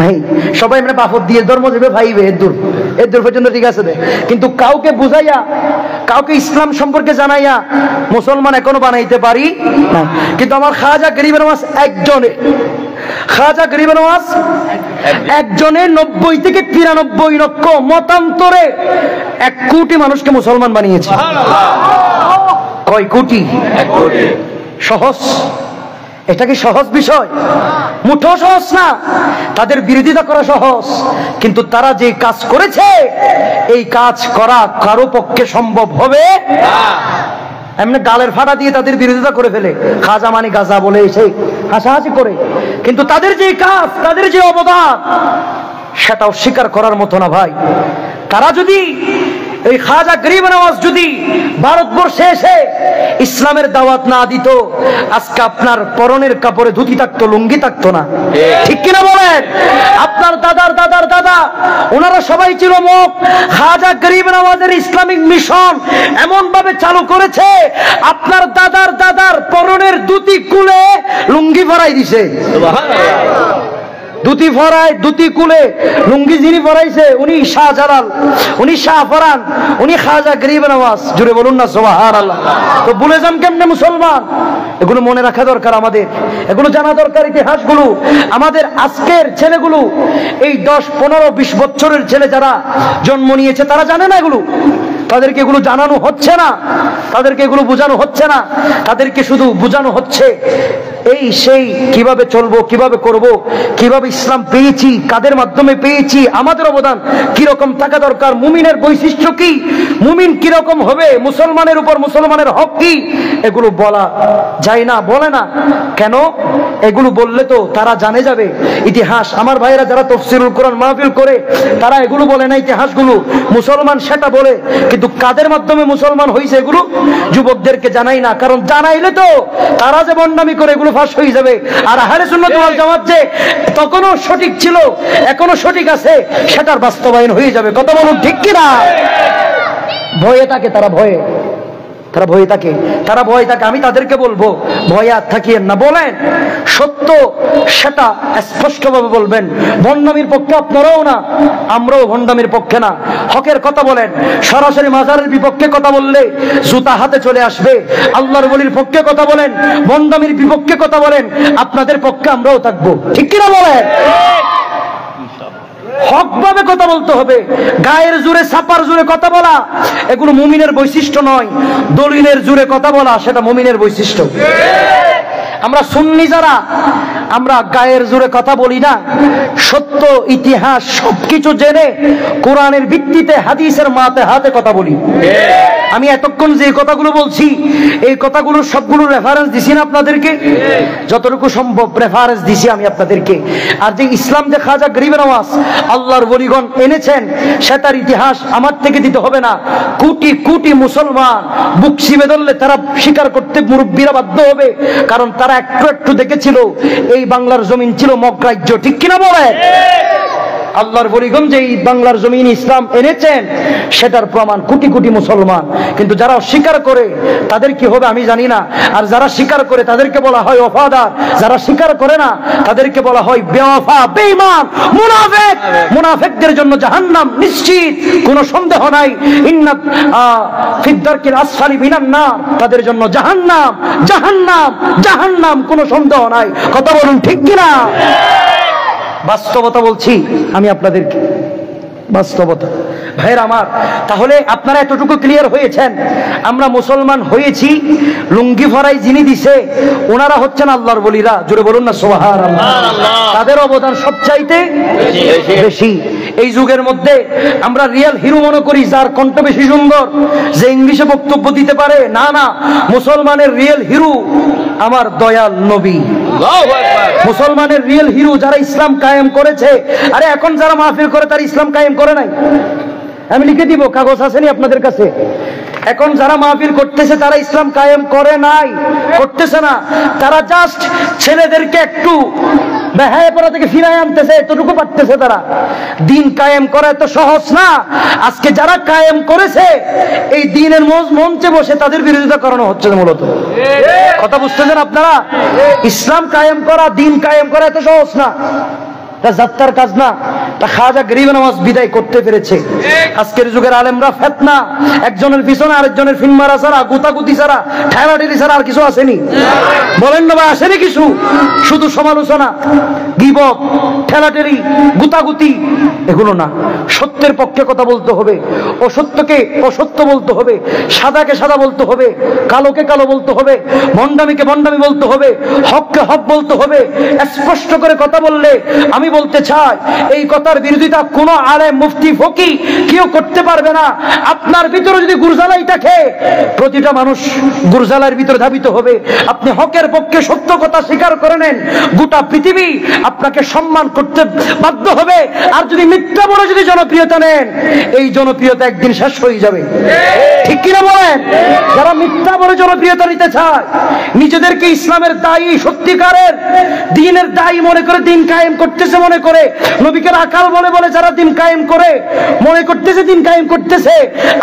নাই। সবাই মানে বাফত দিয়ে ধর্ম যাবে ভাইবে এর দূর পর্যন্ত ঠিক আছে। কিন্তু কাউকে বুঝাইয়া, কাউকে ইসলাম সম্পর্কে জানাইয়া মুসলমান এখনো বানাইতে পারি না। কিন্তু আমার খাজা গরিব নওয়াজ একজনে, খাজা গরিব নওয়াজ একজনে 90 থেকে 93 লক্ষ মতান্তরে 1 কোটি মানুষকে মুসলমান বানিয়েছে। কয় কোটি? 1 কোটি। সহজ? এটা কি সহজ বিষয়? মুঠো সহজ না। তাদের বিরোধিতা করা সহজ, কিন্তু তারা যে কাজ করেছে এই কাজ করা কারো পক্ষে সম্ভব হবে না। এমনি গালের ফাটা দিয়ে তাদের বিরোধিতা করে ফেলে, খাজা মানি গাজা বলে এসে হাসাহাসি করে। কিন্তু তাদের যে কাজ, তাদের যে অবদান, সেটা অস্বীকার করার মতো না ভাই। তারা যদি এই খাজা গরিব নওয়াজ যদি ভারতবর্ষে এসে ইসলামের দাওয়াত না দিত, আজকে আপনার পরনের কাপড়ে ধুতি থাকতো, লুঙ্গি থাকতো না। ঠিক কিনা বলেন? আপনার দাদার দাদার দাদা ওনারা সবাই ছিল মুখ। খাজা গরিব নওয়াজের ইসলামিক মিশন এমন ভাবে চালু করেছে, আপনার দাদার দাদার পরনের দুটি কুলে লুঙ্গি ভরাই দিছে। দুটি ফরায়, দুটি কুলে লুঙ্গি যিনি ফরাইছে উনি শাহজালাল, উনি শাহফরান, উনি খাজা গরিব নওয়াজ। জুড়ে বলুন না সুবহানাল্লাহ। তো ভুলে যান কেমনে মুসলমান? এগুলো মনে রাখা দরকার আমাদের, এগুলো জানা দরকার ইতিহাসগুলো। আমাদের আজকের ছেলেগুলো, এই 10, 15, 20 বছরের ছেলে যারা জন্ম নিয়েছে তারা জানে না এগুলো। তাদেরকে এগুলো জানানো হচ্ছে না, তাদেরকে এগুলো বোঝানো হচ্ছে না। তাদেরকে শুধু বোঝানো হচ্ছে এই সেই, কিভাবে চলবো, কিভাবে করব, কিভাবে ইসলাম পেয়েছি, কাদের মাধ্যমে পেয়েছি, আমাদের অবদান কিরকম থাকা দরকার, মুমিনের বৈশিষ্ট্য কি, মুমিন কিরকম হবে, মুসলমানের উপর মুসলমানের হক কি, এগুলো বলা যায় না, বলে না। কেন? এগুলো বললে তো তারা জানে যাবে ইতিহাস। আমার ভাইরা যারা তাফসীরুল কোরআন মাহফিল করে তারা এগুলো বলে না ইতিহাসগুলো, মুসলমান সেটা বলে, কিন্তু কাদের মাধ্যমে মুসলমান হয়েছে এগুলো যুবকদেরকে জানাই না। কারণ জানাইলে তো তারা যে বন্ডামি করে এগুলো ফাঁস হয়ে যাবে। আর আহলে সুন্নাত ওয়াল জামাত যে তখনও সঠিক ছিল, এখনো সঠিক আছে, সেটার বাস্তবায়ন হয়ে যাবে। কথা বলুন ঠিক কিনা? ভয়ে থাকে তারা, ভয়ে তারা ভয়ে থাকে, তারা ভয় থাকে। আমি তাদেরকে বলবো ভয়ে আর থাকিয়েন না, বলেন সত্য সেটা স্পষ্টভাবে বলবেন। ভণ্ডামির পক্ষে আপনারাও না, আমরাও ভণ্ডামির পক্ষে না। হকের কথা বলেন। সরাসরি মাজারের বিপক্ষে কথা বললে জুতা হাতে চলে আসবে। আল্লাহর ওলির পক্ষে কথা বলেন, ভণ্ডামির বিপক্ষে কথা বলেন, আপনাদের পক্ষে আমরাও থাকবো। ঠিক কিনা বলেন? হক ভাবে কথা বলতে হবে। গায়ের জোরে, ছাপার জোরে কথা বলা এগুলো মুমিনের বৈশিষ্ট্য নয়। দলিলের জোরে কথা বলা সেটা মুমিনের বৈশিষ্ট্য। আমরা সুন্নি যারা, আমরা গায়ের জোরে কথা বলি না, সত্য ইতিহাস সবকিছু জেনে কোরআনের ভিত্তিতে হাদিসের মাতে হাতে কথা বলি। আমি এতক্ষণ যে কথাগুলো বলছি এই কথাগুলো সবগুলো রেফারেন্স দিছি না আপনাদেরকে? যতটুকু সম্ভব রেফারেন্স দিছি আমি আপনাদেরকে। আর যে ইসলাম যে খাজা গরিব নওয়াজ আল্লাহর ওলিগণ এনেছেন সেটার ইতিহাস আমার থেকে দিতে হবে না। কোটি কোটি মুসলমান বুক চিপে ধরলে তারা স্বীকার করতে মুরব্বীরা বাধ্য হবে, কারণ তারা একটু একটু দেখেছিল এই বাংলার জমিন ছিল মগ রাজ্য। ঠিক কিনা বলে? আল্লাহর ওলিগণ যে এই বাংলার জমিন ইসলাম এনেছেন সেটার প্রমাণ কোটি কোটি মুসলমান। কিন্তু যারা অস্বীকার করে তাদের কি হবে আমি জানি না। আর যারা স্বীকার করে তাদেরকে বলা হয় ওয়াফাদার, যারা স্বীকার করে না তাদেরকে বলা হয় বেওয়াফা, বেঈমান, মুনাফিক। মুনাফিকদের জন্য জাহান্নাম নিশ্চিত, কোনো সন্দেহ নাই। ইন্না ফিদ দারকিল আসফালি মিনান নার, তাদের জন্য জাহান্নাম, জাহান্নাম, জাহান্নাম, কোনো সন্দেহ নাই। কথা বলুন ঠিক কিনা? বাস্তবতা বলছি আমি আপনাদেরকে, বাস্তবতা। ভাইয়ের আমার, তাহলে আপনারা এতটুকু ক্লিয়ার হয়েছেন, আমরা মুসলমান হয়েছি লুঙ্গি ফরাই যিনি দিছে ওনারা হচ্ছেন আল্লাহর ওলিরা। জোরে বলুন না সুবহানাল্লাহ। তাদের অবদান সবচাইতে বেশি। এই যুগের মধ্যে আমরা রিয়েল হিরো মনে করি যার কণ্ঠ বেশি সুন্দর, যে ইংলিশে বক্তব্য দিতে পারে। না না, মুসলমানের রিয়েল হিরো আমার দয়াল নবী। মুসলমানের রিয়েল হিরো যারা ইসলাম কায়েম করেছে। আরে এখন যারা মাহফিল করে তারা ইসলাম কায়েম করে নাই। আমি লিখে দিব, কাগজ আসেনি আপনাদের কাছে। এখন যারা মাহফিল করতেছে তারা ইসলাম কায়েম করে নাই, করতেছে না। তারা জাস্ট ছেলেদেরকে একটু বেহায়াপনা থেকে ফিরায় আনতেছে, এতটুকু পারতেছে তারা। দিন কায়েম করা এত সহজ না। আজকে যারা কায়েম করেছে এই দিনের মঞ্চে বসে তাদের বিরোধিতা করানো হচ্ছে মূলত। কথা বুঝতেছেন আপনারা? ইসলাম কায়েম করা, দিন কায়েম করা এত সহজ না, যাত্রার কাজ না। তা খাজা গরিব নওয়াজ বিদায় করতে পেরেছে। আজকের যুগের আলেমরা ফেতনা, একজনের পিছনে আরেকজনের ফিন মারা ছাড়া, গুতাগুতি ছাড়া, ঠেলাঠেলি ছাড়া আর কিছু আসেনি। বলেন না ভাই, আসেনি কিছু? শুধু সমালোচনা, গীবত, ঠেলাঠেলি, গুতাগুতি, এগুলো না। সত্যের পক্ষে কথা বলতে হবে, অসত্যকে অসত্য বলতে হবে, সাদাকে সাদা বলতে হবে, কালোকে কালো বলতে হবে, ভণ্ডামিকে ভণ্ডামি বলতে হবে, হককে হক বলতে হবে। স্পষ্ট করে কথা বললে আমি বলতে চাই এই কথার বিরোধিতা কোন আলেম, মুফতি, ফকি কেউ করতে পারবে না। আপনার ভিতরে যদি গুরজালাই থাকে, প্রতিটা মানুষ গুরজালার ভিতরে ধাবিত হবে। আপনি হকের পক্ষে সত্য কথা স্বীকার করে নেন, গোটা পৃথিবী আপনাকে সম্মান করতে বাধ্য হবে। আর যদি মিথ্যা বলে যদি জনপ্রিয়তা নেন, এই জনপ্রিয়তা একদিন শেষ হয়ে যাবে। ঠিক কিনা বলেন? যারা মিথ্যা বলে জনপ্রিয়তা নিতে চায়, নিজেদেরকে ইসলামের দায়ী, সত্যিকারের দিনের দায়ী মনে করে, দিন কায়েম করতেছে মনে করে, নবীকে রাখাল বলে বলে যারা দিন কায়েম করে মনে করতেছে দিন কায়েম করতেছে,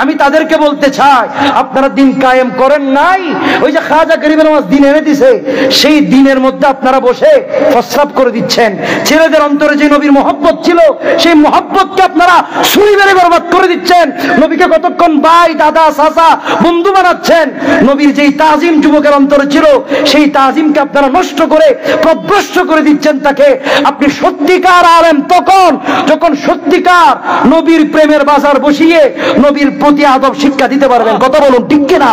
আমি তাদেরকে বলতে চাই আপনারা দিন কায়েম করেন নাই। ওই যে খাজা গরিবের নামাজ দিন এনে দিছে, সেই দিনের মধ্যে আপনারা বসে প্রস্রাব করে দিচ্ছেন। ছেলেদের অন্তরে যে নবীর মহব্বত ছিল সেই মহব্বতকে আপনারা ছুরি মেরে বরবাদ করে দিচ্ছেন। নবীকে কতক্ষণ ভাই, দাদা, চাচা, বন্ধু বানাচ্ছেন। নবীর যেই তাজিম যুবকের অন্তরে ছিল সেই তাজিমকে আপনারা নষ্ট করে প্রভ্রষ্ট করে দিচ্ছেন তাকে। আপনি সত্যিকার আলেম তখন যখন সত্যিকার নবীর প্রেমের বাজার বসিয়ে নবীর প্রতি আদব শিক্ষা দিতে পারবেন। কথা বলুন ঠিক কিনা?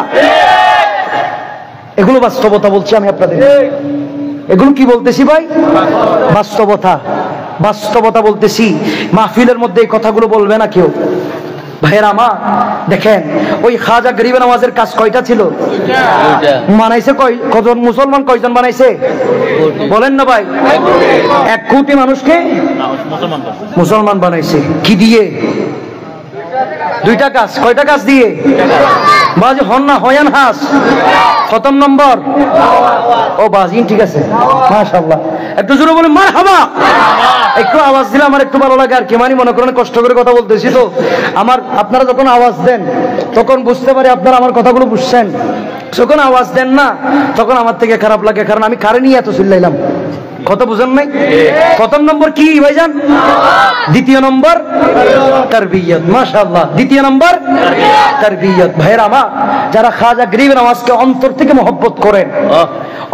এগুলো বাস্তবতা বলছি আমি আপনাদের। এগুলো কি বলতেছি ভাই? বাস্তবতা, বাস্তবতা বলতেছি। মাহফিলের মধ্যে এই কথাগুলো বলবে না কেউ। ভাইয়ের আমার দেখেন, ওই খাজা গরিবের নামাজের কাজ কয়টা ছিল? বানাইছে কজন? মুসলমান কয়জন বানাইছে বলেন না ভাই? 1 কোটি মানুষকে মুসলমান বানাইছে। কি দিয়ে? 2টা কাজ। কয়টা কাজ দিয়ে? বাজি হন না হয়ান হাস। প্রথম নম্বর ও বাজিন, ঠিক আছে মাশাআল্লাহ। একটু জোরে বলে মারহাবা। একটু আওয়াজ দিলে আমার একটু ভালো লাগে আর কি। মানে মনে করেন কষ্ট করে কথা বলতেছি তো, আমার আপনারা যখন আওয়াজ দেন তখন বুঝতে পারি আপনারা আমার কথাগুলো বুঝছেন। যখন আওয়াজ দেন না তখন আমার থেকে খারাপ লাগে, কারণ আমি কারে নিয়ে এত চিল্লাইলাম। কথা বুঝেন নাই? প্রথম নম্বর কি ভাইজান? দ্বিতীয় নম্বর তারবিয়ত। মাশাআল্লাহ, দ্বিতীয় নম্বর তারবিয়ত। ভাইরা আমার, যারা খাজা গরিবের নামাজকে অন্তর থেকে মহব্বত করেন,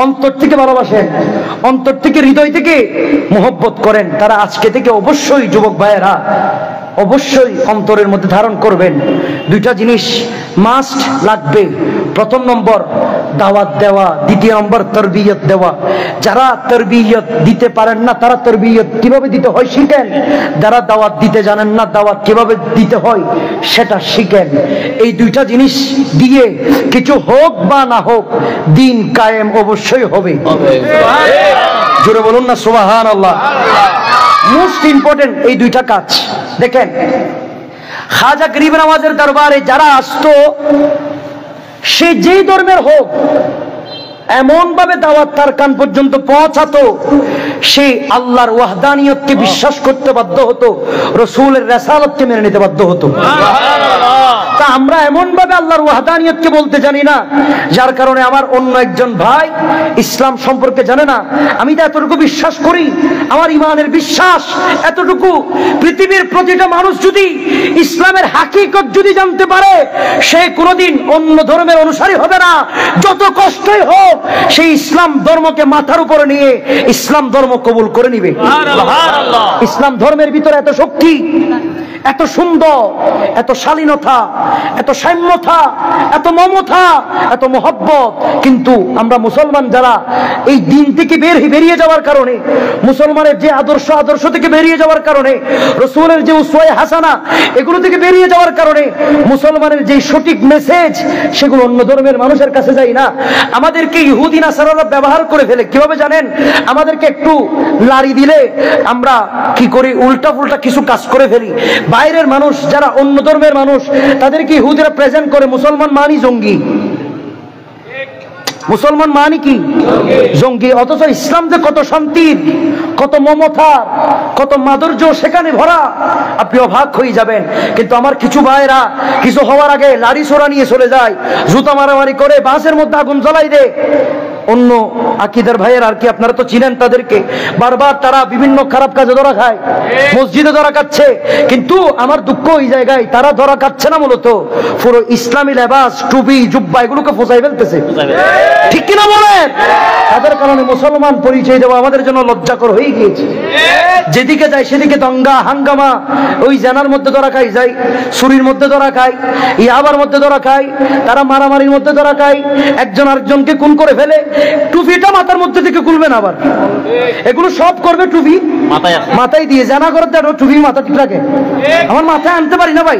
অন্তর থেকে ভালোবাসেন, অন্তর থেকে হৃদয় থেকে মহব্বত করেন, তারা আজকে থেকে অবশ্যই যুবক ভাইয়েরা অবশ্যই অন্তরের মধ্যে ধারণ করবেন 2টা জিনিস মাস্ট লাগবে। প্রথম নম্বর দাওয়াত দেওয়া, দ্বিতীয় নম্বর তরবিয়ত দেওয়া। যারা তরবিয়ত দিতে পারেন না তারা তরবিয়ত কিভাবে দিতে হয় শিখেন। যারা দাওয়াত দিতে জানেন না দাওয়াত কিভাবে দিতে হয় সেটা শিখেন। এই 2টা জিনিস দিয়ে কিছু হোক বা না হোক দিন কায়েম অবশ্যই হবে। জোরে বলুন না সুবহানাল্লাহ। মোস্ট ইম্পর্টেন্ট এই 2টা কাজ। দেখেন, খাজা গরিবের নামাজের দরবারে যারা আসতো, সে যেই ধর্মের হোক, এমন ভাবে দাওয়াত তার কান পর্যন্ত পৌঁছাতো, সে আল্লাহর ওয়াহদানিয়তকে বিশ্বাস করতে বাধ্য হতো, রাসূলের রিসালাতকে মেনে নিতে বাধ্য হতো। তা আমরা এমন ভাবে আল্লাহর ওয়াহদানিয়তকে বলতে জানি না, যার কারণে আমার অন্য একজন ভাই ইসলাম সম্পর্কে জানে না। আমি তো এতটুকু বিশ্বাস করি, আমার ইমানের বিশ্বাস এতটুকু, পৃথিবীর প্রতিটা মানুষ যদি ইসলামের হাকিকত যদি জানতে পারে, সে কোনোদিন অন্য ধর্মের অনুসারী হবে না। যত কষ্টই হোক, সেই ইসলাম ধর্মকে মাথার উপরে নিয়ে ইসলাম ধর্ম কবুল করে নিবে। ইসলাম ধর্মের ভিতরে এত শক্তি, এত সুন্দর, এত শালীনতা, এত সাম্যতা, এত মমতা, এত মহব্বত। কিন্তু আমরা মুসলমান যারা এই দিন থেকে বেরিয়ে যাওয়ার কারণে, মুসলমানের যে আদর্শ থেকে বেরিয়ে যাওয়ার কারণে, রাসূলের যে উসওয়ায়ে হাসানা এগুলো থেকে বেরিয়ে যাওয়ার কারণে, মুসলমানের যে সঠিক মেসেজ সেগুলো অন্য ধর্মের মানুষের কাছে যায় না। আমাদেরকে ইহুদি নাসারারা ব্যবহার করে ফেলে। কিভাবে জানেন? আমাদেরকে একটু লাড়ি দিলে আমরা কি করি? উল্টা পুল্টা কিছু কাজ করে ফেলি। বাইরের মানুষ যারা অন্য ধর্মের মানুষ, তাদেরকে ইহুদিরা প্রেজেন্ট করে মুসলমান মানি জঙ্গি, মুসলমান মানি কি? জঙ্গি। অথচ ইসলাম যে কত শান্তির, কত মমতা, কত মাধুর্য সেখানে ভরা, আপনি অবাক হয়ে যাবেন। কিন্তু আমার কিছু ভাইরা কিছু হওয়ার আগে লাড়ি ছোড়া নিয়ে চলে যায়, জুতা মারামারি করে, বাসের মধ্যে আগুন জ্বলাই দেয়। অন্য আকিদার ভাইয়ের আর কি, আপনারা তো চিনেন তাদেরকে, বারবার তারা বিভিন্ন খারাপ কাজে ধরা খায়, মসজিদে ধরা খাচ্ছে। কিন্তু আমার দুঃখ ওই জায়গায়, তারা ধরা খাচ্ছে না, মূলত পুরো ইসলামী লেবাস, টুপি, জুব্বা এগুলোকে ফসাই ফেলতেছে। ঠিক কিনা বলেন? তাদের কারণে মুসলমান পরিচয় দেওয়া আমাদের জন্য লজ্জাকর হয়ে গিয়েছে। যেদিকে যায় সেদিকে দঙ্গা হাঙ্গামা, ওই জানার মধ্যে ধরা খাই যায়, ছুরির মধ্যে ধরা খায়, ইয়াবার মধ্যে ধরা খায়, তারা মারামারির মধ্যে ধরা খায়, একজন আরেকজনকে খুন করে ফেলে। টুপিটা মাথার মধ্যে থেকে খুলবেন, আবার এগুলো সব করবে টুপি মাথায় দিয়ে। জানা করে টুপি মাথা ঠিক রাখে, আমার মাথায় আনতে পারি না ভাই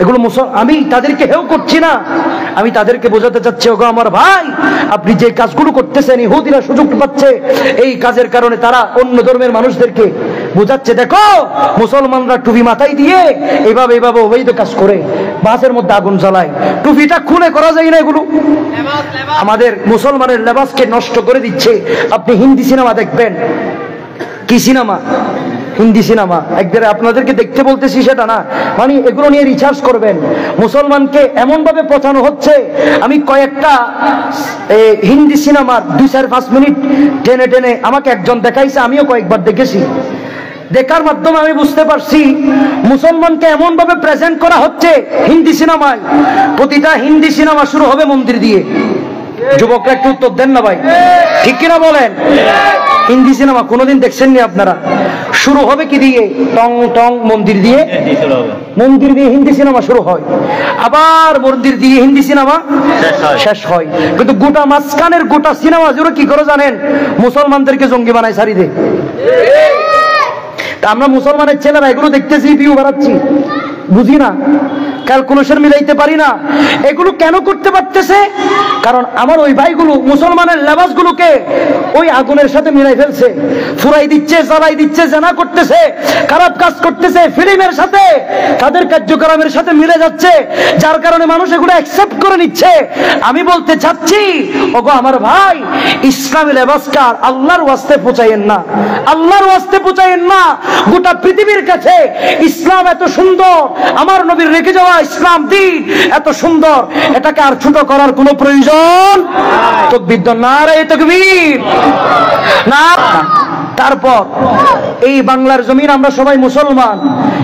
এগুলো। আমি তাদেরকে হেও করছি না, আমি তাদেরকে বোঝাতে চাচ্ছি, ওগো আমার ভাই, আপনি যে কাজগুলো করতেছেন, ইহুদিরা সুযোগ পাচ্ছে, এই কাজের কারণে তারা অন্য ধর্মের মানুষদেরকে বোঝাচ্ছে, দেখো মুসলমানরা টুপি মাথায় দিয়ে এইভাবে অবৈধ কাজ করে, বাসের মধ্যে আগুন জ্বালায়। টুপিটা খুলে করা যায় না, এগুলো আমাদের মুসলমানের লেবাসকে নষ্ট করে দিচ্ছে। আপনি হিন্দি সিনেমা দেখবেন, কি সিনেমা? হিন্দি সিনেমা একবারে আপনাদেরকে দেখতে বলতেছি সেটা না, মানে এগুলো নিয়ে রিসার্চ করবেন। মুসলমানকে এমন ভাবে পচানো হচ্ছে, আমি কয়েকটা হিন্দি সিনেমার 2-4-5 মিনিট টেনে টেনে আমাকে একজন দেখাইছে, আমিও কয়েকবার দেখেছি। দেখার মাধ্যমে আমি বুঝতে পারছি মুসলমানকে এমন ভাবে প্রেজেন্ট করা হচ্ছে হিন্দি সিনেমায়। প্রতিটা হিন্দি সিনেমা শুরু হবে মন্দির দিয়ে। যুবকরা একটু উত্তর দেন না ভাই, ঠিক কিনা বলেন? হিন্দি সিনেমা কোনোদিন দেখছেন নি আপনারা? শুরু হবে কি দিয়ে? টং টং, মন্দির দিয়ে। মন্দির দিয়ে হিন্দি সিনেমা শুরু হয়, আবার মন্দির দিয়ে হিন্দি সিনেমা শেষ হয়। কিন্তু গোটা মাঝখানের গোটা সিনেমা জুড়ে কি করে জানেন? মুসলমানদেরকে জঙ্গি বানায় সারি দেয়। তা আমরা মুসলমানের ছেলেরা এগুলো দেখতেছি, ভিউ বাড়াচ্ছি, বুঝি না, ক্যালকুলেশন মিলাইতে পারি না। এগুলো কেন করতে পারতেছে? কারণ আমার ওই ভাইগুলো মুসলমানের লেবাসগুলোকে ওই আগুনের সাথে মিলাই ফেলছে, ফুরাই দিচ্ছে, জ্বালাই দিচ্ছে, জানা করতেছে, খারাপ কাজ করতেছে, ফিল্মের সাথে তাদের কার্যক্রমের সাথে মিলে যাচ্ছে, যার কারণে মানুষ এগুলো অ্যাকসেপ্ট করে নিচ্ছে। আমি বলতে চাচ্ছি, ওগো আমার ভাই, ইসলামী লেবাসটা আল্লাহর ওয়াস্তে পৌঁছাইয়েন না, আল্লাহর ওয়াস্তে পৌঁছাইয়েন না। গোটা পৃথিবীর কাছে ইসলাম এত সুন্দর, আমার নবীর রেখে যাওয়া ইসলাম দিন এত সুন্দর, এটাকে আর ছোট করার কোনো প্রয়োজন তাকবীর নারে তাকবীর না। তারপর এই বাংলার জমিন আমরা সবাই মুসলমান,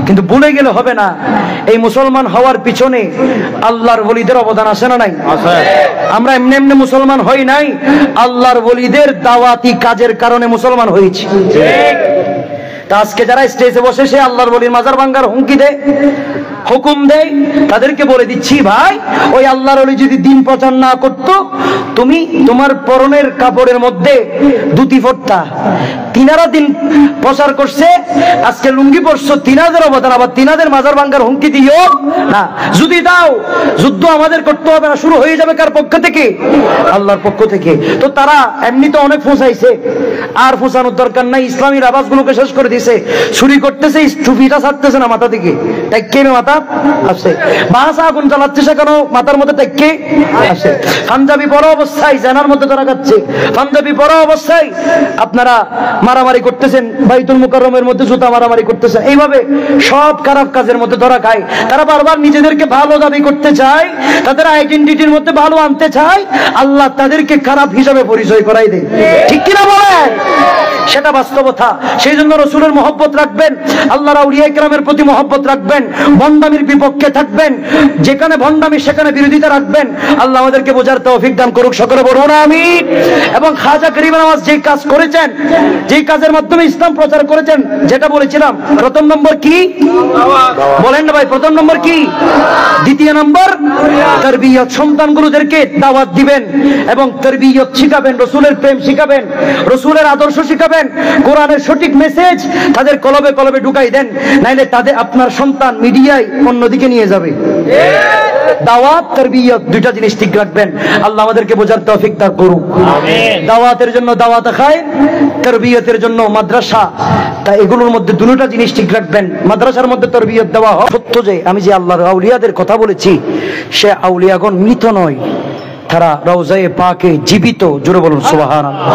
কিন্তু ভুলে গেলে হবে না, এই মুসলমান হওয়ার পিছনে আল্লাহর ওলিদের অবদান আছে না নাই? আমরা এমনি এমনি মুসলমান হই নাই, আল্লাহর ওলিদের দাওয়াতি কাজের কারণে মুসলমান হয়েছি। তা আজকে যারা স্টেজে বসে সে আল্লাহর ওলির মাজার ভাঙ্গার হুমকি দেয়, হুকুম দেয়, তাদেরকে বলে দিচ্ছি ভাই, ওই আল্লাহর ওলি যদি দিন প্রচার না করত, তুমি তোমার পরনের কাপড়ের মধ্যে দুটি ফোঁটা, তিনারা দিন প্রচার করছে, আজকে লুঙ্গি পরছো, তিনাদের অবদান, আবার তিনাদের মাজার ভাঙ্গার হুমকি দিও না। যদি দাও, যুদ্ধ আমাদের করতে হবে না, শুরু হয়ে যাবে কার পক্ষ থেকে? আল্লাহর পক্ষ থেকে। তো তারা এমনি তো অনেক ফোঁসাইছে, আর ফোঁসানোর দরকার নাই, ইসলামী আবাসগুলোকে শেষ করে দিছে, চুরি করতেছে, টুপিটা ছাড়তেছে না মাথা থেকে, তাই কেন মাথা আছে, বাসা আগুন জ্বালাচ্ছে সেখানে মাথার মধ্যে থেকে আছে, পাঞ্জাবি পরা অবস্থায় জানার মধ্যে ধরা যাচ্ছে, পাঞ্জাবি পরা অবস্থায় আপনারা মারামারি করতেছেন, বাইতুল মুকাররমের মধ্যে জুতা মারামারি করতেছেন, এইভাবে সব খারাপ কাজের মধ্যে ধরা খায়। তারা বারবার নিজেদেরকে ভালো দাবি করতে চায়, তাদের আইডেন্টিটির মধ্যে ভালো আনতে চায়, আল্লাহ তাদেরকে খারাপ হিসাবে পরিচয় করাই দেয়, ঠিক কিনা বলেন? সেটা বাস্তবতা। সেই জন্য রসুলের মহব্বত রাখবেন, আল্লাহর আউলিয়া কিরামের প্রতি মহব্বত রাখবেন, ভণ্ডামির বিপক্ষে থাকবেন, যেখানে ভণ্ডামি সেখানে বিরোধিতা রাখবেন। আল্লাহ আমাদেরকে বোঝার তৌফিক দান করুক, সকলে বলুন আমিন। এবং খাজা গরিব নওয়াজ যে কাজ করেছেন, যে কাজের মাধ্যমে ইসলাম প্রচার করেছেন, যেটা বলেছিলাম, প্রথম নম্বর কি বলেন না ভাই? প্রথম নম্বর কি? দ্বিতীয় নম্বর তারবিয়ত, সন্তানগুলোদেরকে দাওয়াত দিবেন এবং তারবিয়ত শিখাবেন, রসুলের প্রেম শিখাবেন, রসুলের আদর্শ শিখাবেন, কোরআনের সঠিক মেসেজ তাদের কলবে কলবে ঢুকাই দেন, নাইলে তাদের আপনার সন্তান মিডিয়ায় অন্যদিকে নিয়ে যাবে। দাওয়াত তারবিয়ত দুইটা জিনিস ঠিক রাখবেন। আল্লাহ আমাদেরকে বোঝার তৌফিক দান করুক। দাওয়াতের জন্য দাওয়াত খায়, তারবিয়তের জন্য মাদ্রাসা, তাই এগুলোর মধ্যে দুটোটা জিনিস ঠিক রাখবেন। মাদ্রাসার মধ্যে তারবিয়ত দেওয়া হয়। সত্য যে আমি যে আল্লাহর আউলিয়াদের কথা বলেছি, সে আউলিয়াগণ মৃত নয়, তারা রওজায়ে পাকে জীবিত। জোরে বলুন সুবহানাল্লাহ।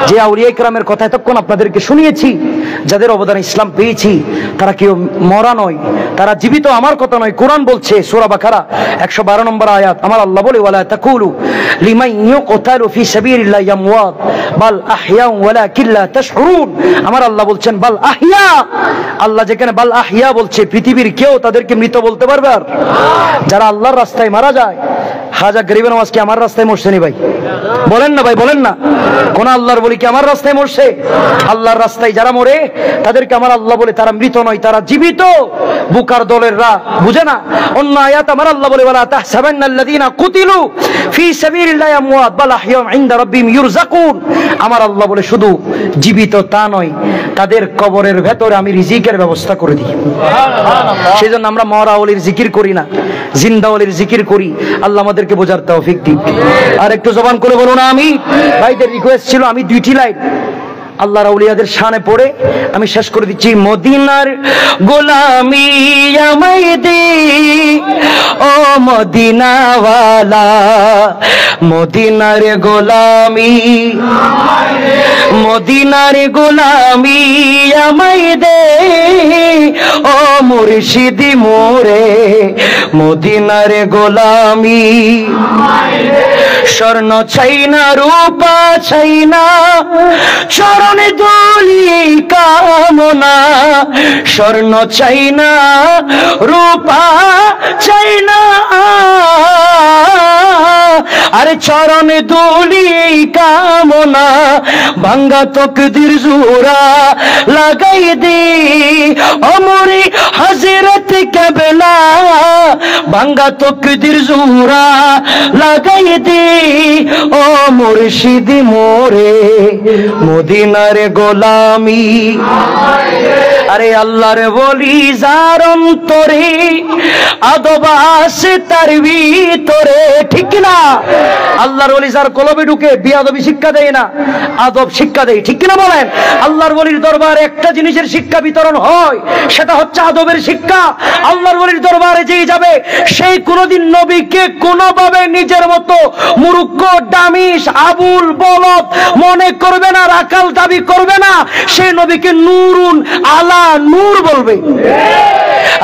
যে আউলিয়া কিরামের কথা এতক্ষণ আপনাদেরকে শুনিয়েছি, যাদের অবদান ইসলাম পেয়েছি, তারা কেউ মরা নয়, তারা জীবিত। আমার কথা নয়, কোরআন বলছে সূরা বাকারা 112 নম্বর আয়াত, আমার আল্লাহ বলে ওয়ালা তাকুলু লিমান ইউকতালু ফি সাবিলিল্লাহি আমওয়াত বাল আহইয়া ওয়ালাকিন লা তাশউরুন। আমার আল্লাহ বলছেন বাল আহইয়া। আল্লাহ যেখানে বাল আহইয়া বলছে, পৃথিবীর কেউ তাদেরকে মৃত বলতে পারবে? আর যারা আল্লাহর রাস্তায় মারা যায়, খাজা গরিব নওয়াজ কি আমার রাস্তায় মরছে নি ভাই? বলেন না ভাই, বলেন না। কোন আল্লাহর বলি কি আমার রাস্তায় মরছে? আল্লাহর রাস্তায় যারা মরে তাদেরকে আমার আল্লাহ বলে তারা মৃত নয়, তারা জীবিত। বুকার দলেররা বুঝে না। অন্য আয়াত আমার আল্লাহ বলে ওয়ালা তাহসাবান্নাল্লাযীনা কুতিলু ফি সাবিলিল্লাহি আমওয়াত বাল আহইয়া ইনদা রাব্বিহিম ইরযাকুন। আমার আল্লাহ বলে শুধু জীবিত তা নয়, তাদের কবরের ভেতরে আমি রিজিকের ব্যবস্থা করে দিই। সেজন্য আমরা মরা ওলির জিকির করি না, জিন্দা ওলির জিকির করি। আল্লাহ আমাদেরকে বোঝার তৌফিক দিন। আর একটু জবান করে বলুন আমি। ভাইদের রিকোয়েস্ট ছিল আমি 2টি লাইন আল্লাহর আউলিয়াদের শানে পড়ে আমি শেষ করে দিচ্ছি। মদিনার গোলামি আমায় দে ও মদিনাওয়ালা, মদিনার গোলামি, মদিনার গোলামি আমায় দে ও মুর্শিদি মোরে, মদিনার গোলামি। স্বর্ণ চাই না, রূপা চাই না, চরণে ধুলি কামনা। স্বর্ণ চাই না, রূপা চাই না, আরে চরণে ধুলি কামনা। ভাঙ্গা তকদির জোড়া লাগাই দে অমরে হযরত কেবলা, ভাঙ্গা তকদির জোড়া লাগাই দে ও মুর্শিদি মোরে, মদিনার গোলামি। আরে আল্লাহর ওলি যার অন্তরে আদব আছে তার ভিতরে, ঠিক না? আল্লাহর ওলি যার কলবে ঢুকে বেয়াদবি শিক্ষা দেয় না, আদব শিক্ষা দেয়, ঠিক কিনা বলেন? আল্লাহর ওলির দরবারে একটা জিনিসের শিক্ষা বিতরণ হয়, সেটা হচ্ছে আদবের শিক্ষা। আল্লাহর ওলির দরবারে যেই যাবে সেই কোনোদিন নবীকে কোনোভাবে নিজের মতো মূর্খ, ডামিস, আবুল বলদ মনে করবে না, রাকাল দাবি করবে না। সেই নবীকে নূরুন আলা নূর বলবে।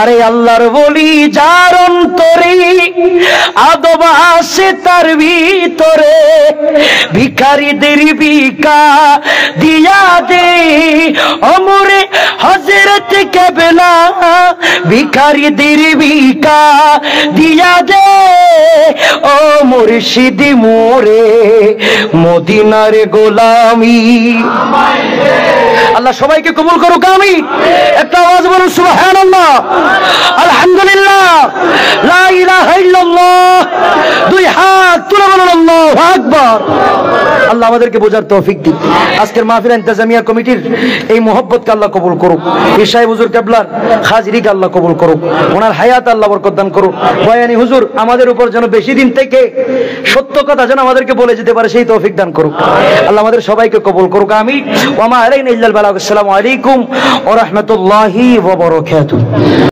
আরে আল্লাহর ওলি যার অন্তরে আদব আছে তার ভিতরে, ভিখারিদের ভিকা দিয়া দে অমরে হযরত কেবলা, ভিখারিদের ভিকা দিয়া দে ও মুর্শিদি মোরে, মদিনার গোলামি। আল্লাহ সবাইকে কবুল করুক, আমিন। একটা আওয়াজ বলুন সুবহানাল্লাহ, আলহামদুলিল্লাহ, লা ইলাহা ইল্লাল্লাহ। দুই হাত তুলে বলুন আল্লাহু আকবার। আল্লাহ আমাদেরকে বোঝার তৌফিক দিন। আজকের মাহফিল ইন্তেজামিয়া কমিটির এই মোহব্বতকে আল্লাহ কবুল করুক। পীর সাহেব হুজুর কেবলার হাজিরিকে আল্লাহ কবুল করুক, ওনার হায়াত আল্লাহ বরকত দান করুক। বয়ানী হুজুর আমাদের উপর যেন বেশি দিন থেকে সত্য কথা যেন আমাদেরকে বলে যেতে পারে সেই তৌফিক দান করুক। আল্লাহ আমাদের সবাইকে কবুল করুক, আমিন। ওয়া মা আলাইনা ইল্লাল বালাগ। আসসালামু আলাইকুম ওয়া রাহমাতুল্লাহি ওয়া বারাকাতুহু।